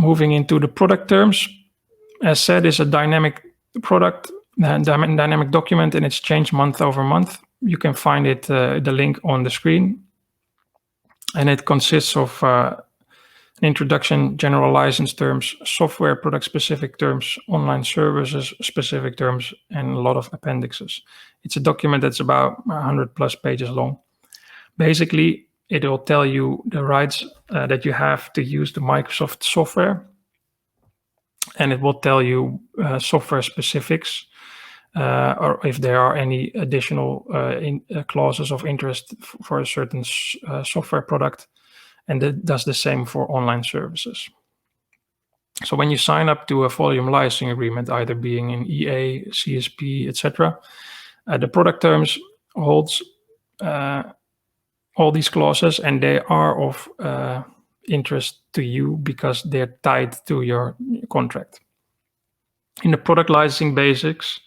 moving into the product terms, as said, is a dynamic product, dynamic document, and it's changed month over month. You can find it, the link on the screen. And it consists of an introduction, general license terms, software product specific terms, online services specific terms, and a lot of appendixes. It's a document that's about 100 plus pages long. Basically, it will tell you the rights that you have to use the Microsoft software. And it will tell you software specifics, or if there are any additional clauses of interest for a certain software product. And it does the same for online services. So when you sign up to a volume licensing agreement, either being in EA, CSP, etc., the product terms holds all these clauses, and they are of interest to you because they're tied to your contract. In the product licensing basics,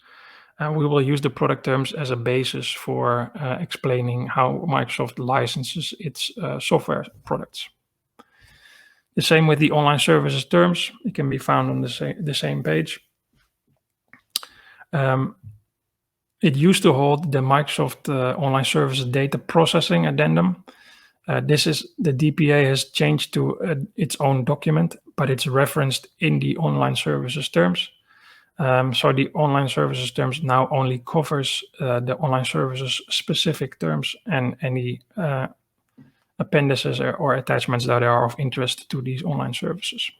we will use the product terms as a basis for explaining how Microsoft licenses its software products. The same with the online services terms. It can be found on the same page. It used to hold the Microsoft Online Services Data Processing Addendum. The DPA has changed to its own document, but it's referenced in the online services terms. So the online services terms now only covers the online services specific terms and any appendices or attachments that are of interest to these online services.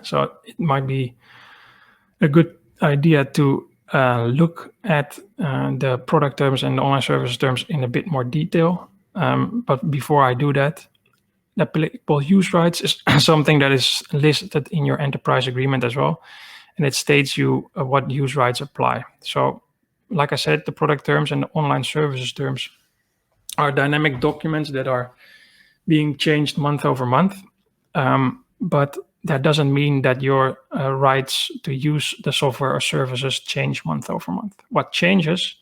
So it might be a good idea to look at the product terms and the online services terms in a bit more detail. But before I do that, the applicable use rights is something that is listed in your enterprise agreement as well. And it states you what use rights apply. So, like I said, the product terms and the online services terms are dynamic documents that are being changed month over month. But that doesn't mean that your rights to use the software or services change month over month. What changes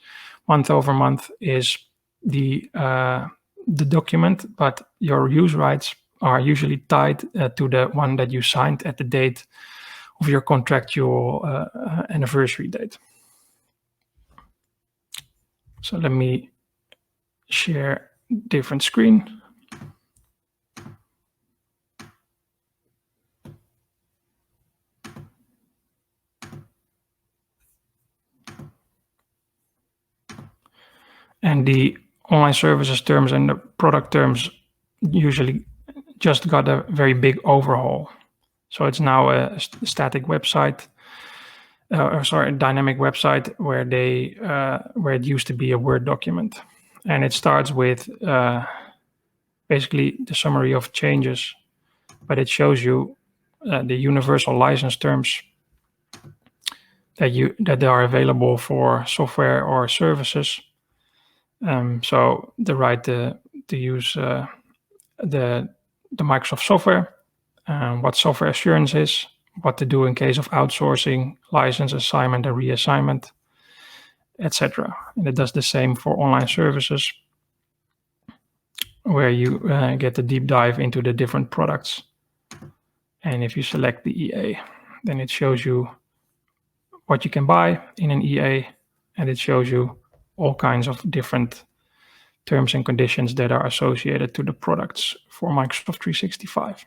month over month is the document, but your use rights are usually tied to the one that you signed at the date of your contractual anniversary date. So let me share different screen. And the online services terms and the product terms usually just got a very big overhaul. So it's now a static website, a dynamic website where where it used to be a Word document. And it starts with basically the summary of changes, but it shows you the universal license terms that are available for software or services. So the right to use the Microsoft software, what software assurance is, what to do in case of outsourcing, license assignment and reassignment, etc. And it does the same for online services, where you get a deep dive into the different products. And if you select the EA, then it shows you what you can buy in an EA, and it shows you all kinds of different terms and conditions that are associated to the products for Microsoft 365.